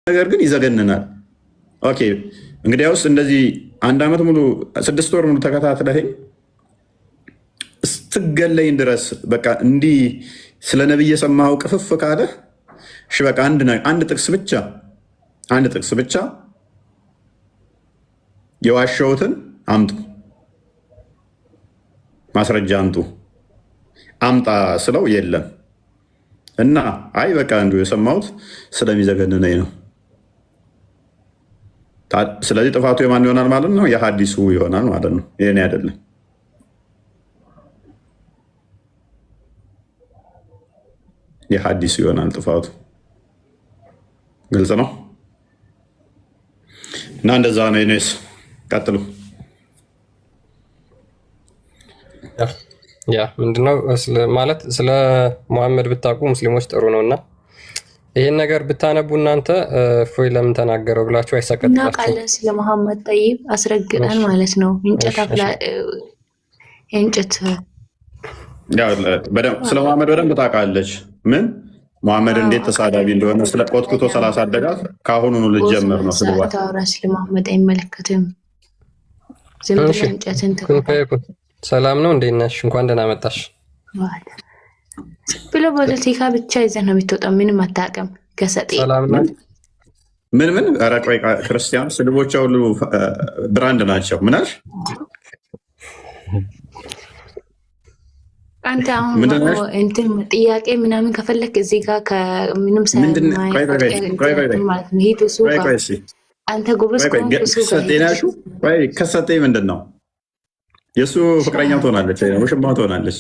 ነገር ግን ይዘገንናል። ኦኬ እንግዲያውስ እንደዚህ 1 ዓመት ሙሉ 6 ወር ሙሉ ተከታትለኸኝ ስትገለኝ ድረስ በቃ እንዲህ ስለ ነቢይ የሰማኸው ቅፍፍ ካለ እሺ በቃ አንድ ጥቅስ ብቻ የዋሸሁትን አምጡ፣ ማስረጃ አምጣ ስለው የለም እና አይ በቃ እንዲሁ የሰማሁት ስለሚዘገንነኝ ነው። ስለዚህ ጥፋቱ የማን ይሆናል ማለት ነው? የሐዲሱ ይሆናል ማለት ነው። የእኔ አይደለም። የሐዲሱ ይሆናል ጥፋቱ። ግልጽ ነው እና እንደዛ ነው። ኔስ ቀጥሉ። ያ ምንድነው ማለት ስለ ሙሐመድ ብታውቁ ሙስሊሞች ጥሩ ነው እና ይህን ነገር ብታነቡ እናንተ እፎይ ለምን ተናገረው ብላችሁ አይሰቀጥላችሁ። እናውቃለን ስለ መሐመድ ጠይብ አስረግጠን ማለት ነው። እንጨት ስለ መሐመድ በደንብ ታውቃለች። ምን መሐመድ እንዴት ተሳዳቢ እንደሆነ ስለ ቆጥቁጦ ስላሳደጋት ከአሁኑኑ ልጀምር ነው። ስለታወራ ስለ መሐመድ አይመለከትም። ዝም ብለህ እንጨትን ሰላም ነው፣ እንዴት ነሽ? እንኳን ደህና መጣሽ። ብሎ ፖለቲካ ብቻ ይዘህ ነው የምትወጣው። ምንም አታውቅም። ገሰጤ ምን ኧረ ቆይ ክርስቲያን ስድቦች ሁሉ ብራንድ ናቸው። ምን አልሽ አንተ? አሁን እንትን ጥያቄ ምናምን ከፈለክ እዚህ ጋር ከምንም ማለት ነው። ሂድ እሱ ጋር አንተ ጎበዝ ከሰጠኝ ምንድን ነው የእሱ ፍቅረኛው ትሆናለች፣ ውሽማው ትሆናለች።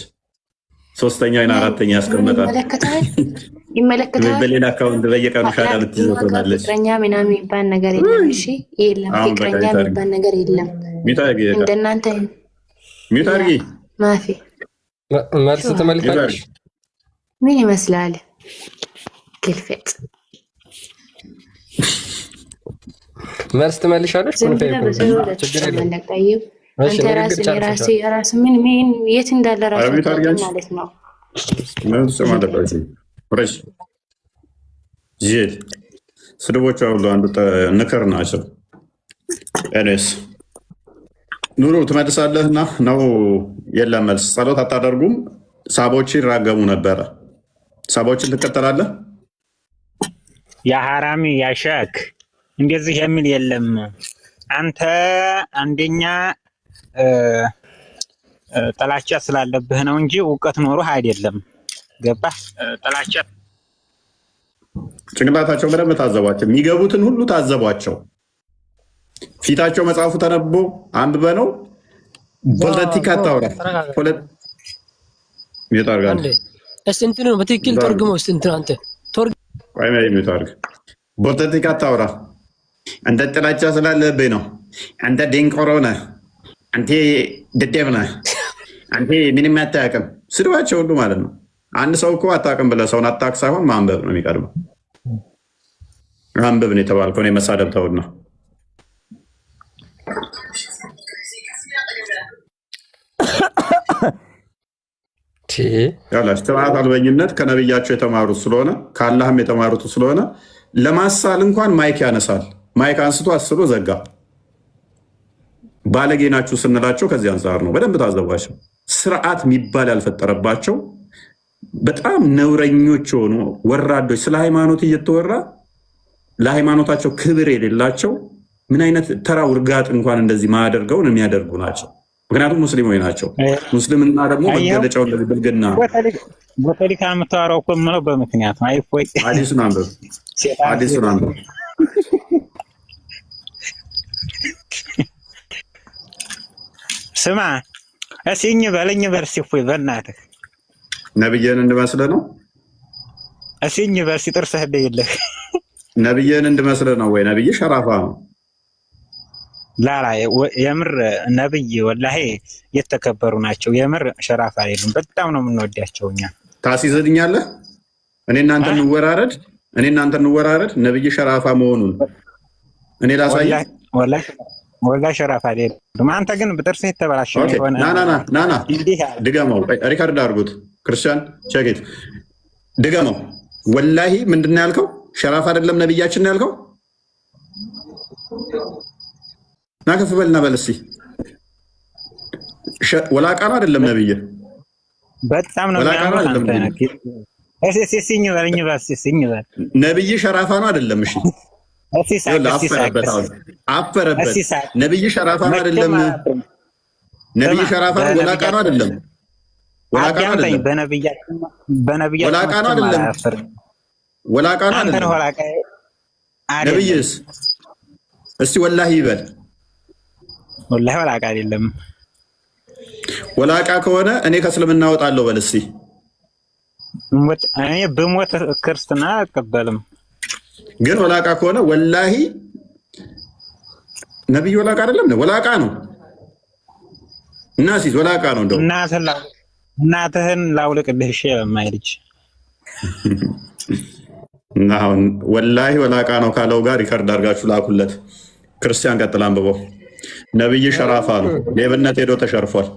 3ኛ ወይና 4ኛ ያስቀመጣል። ይመለከታል። በሌላ አካውንት በየቀኑ ሻዳ ልትይዘው ትሆናለች። ፍቅረኛ ምናምን የሚባል ነገር የለም። እሺ የለም፣ ፍቅረኛ የሚባል ነገር የለም። እንደናንተ ሚዩት አድርጊ። ማፊ መልስ ትመልካለች። ምን ይመስላል? ግልፈጥ መልስ ትመልሻለች። ችግር የለም። አንተ ራስህ ምን የት እንዳለ ራስህ ማለት ነው። ስድቦቿ ሁሉ አንዱ ንክር ናቸው። ኤኒዌይስ ኑሩ ትመልሳለህና ነው የለም መልስ። ጸሎት አታደርጉም? ሳቦች ይራገሙ ነበረ። ሳቦችን ትከተላለህ? የሐራሚ ያሸክ እንደዚህ የሚል የለም። አንተ አንደኛ ጥላቻ ስላለብህ ነው እንጂ እውቀት ኖሮህ አይደለም። ገባህ? ጥላቻ ጭንቅላታቸው በደንብ ታዘቧቸው። የሚገቡትን ሁሉ ታዘቧቸው። ፊታቸው መጽሐፉ ተነቦ አንብበ ነው። ፖለቲካ ታውራ እንትኑ በትክክል ተርጉመው እንትኑ አንተ ፖለቲካ ታውራ። አንተ ጥላቻ ስላለብህ ነው። አንተ ደንቆሮ ነህ። አንተ ደደብ ነህ። አንተ ምንም አታውቅም። ስድባቸው ሁሉ ማለት ነው። አንድ ሰው እኮ አታውቅም ብለህ ሰውን አታውቅ ሳይሆን ማንበብ ነው የሚቀድመው። ማንበብ ነው የተባልከው። እኔ መሳደብ ተውና ስርዓት አልበኝነት ከነብያቸው የተማሩት ስለሆነ ከአላህም የተማሩት ስለሆነ ለማሳል እንኳን ማይክ ያነሳል። ማይክ አንስቶ አስሎ ዘጋ። ባለጌ ናችሁ ስንላቸው ከዚህ አንጻር ነው። በደንብ ታዘቧቸው። ስርዓት የሚባል ያልፈጠረባቸው በጣም ነውረኞች የሆኑ ወራዶች፣ ስለ ሃይማኖት እየተወራ ለሃይማኖታቸው ክብር የሌላቸው ምን አይነት ተራ ውርጋጥ እንኳን እንደዚህ ማያደርገውን የሚያደርጉ ናቸው። ምክንያቱም ሙስሊሞች ናቸው። ሙስሊምና ደግሞ መገለጫው እንደዚህ ብልግና ቦተሊካ የምታወራው እኮ የምለው በምክንያት ነው። አይፎይ አዲሱን አንብብ። ስማ እስኝ በለኝ በርሲ እፎይ በእናትህ ነብይን እንድመስልህ ነው። እስኝ በርሲ ጥርስህ እንደይልህ ነብይን እንድመስልህ ነው ወይ? ነብይ ሸራፋ ነው። ላላ የምር ነብይ ወላሂ የተከበሩ ናቸው። የምር ሸራፋ አይደሉም። በጣም ነው የምንወዳቸው እኛ። ታሲዝልኛለህ? እኔ እናንተ እንወራረድ ነብይ ሸራፋ መሆኑን እኔ ላሳየህ። ወላሂ ሸራፋ አይደሉም። አንተ ግን በጥርስህ የተበላሸ ሆነ። ናና ድገመው። ሪካርድ አድርጉት። ክርስቲያን ቸጌት ድገመው። ወላሂ ምንድን ነው ያልከው? ሸራፋ አይደለም ነብያችን ነው ያልከው። ና ከፍ በልና በል እስኪ። ወላቃ ነው አይደለም? ነብይ በጣም ነው የሚያምረው። ነብይ ሸራፋ ነው አይደለም? እሺ አፈረበት። ነብይ ሸራፋ ነው አይደለም? ነብይ ሸራፋ ነው። ወላቃ ነው አይደለም? ወላቃ ነው አይደለም? ወላቃ ነው አይደለም? ወላቃ ነው አይደለም? ነብይስ እስቲ ወላሂ ይበል። ወላሂ ወላቃ አይደለም። ወላቃ ከሆነ እኔ ከእስልምና እወጣለሁ በል እስቲ። እኔ በሞት ክርስትና አልቀበልም። ግን ወላቃ ከሆነ ወላሂ ነብይ ወላቃ አይደለም? ወላቃ ነው። እናሲዝ ወላቃ ነው። እንደው እናትህን ላውልቅልህ እሺ የማይልጅ አሁን ወላሂ ወላቃ ነው ካለው ጋር ሪከርድ አድርጋችሁ ላኩለት። ክርስቲያን ቀጥል አንብበው። ነብይ ሸራፋ ነው። ሌብነት ሄዶ ተሸርፏል።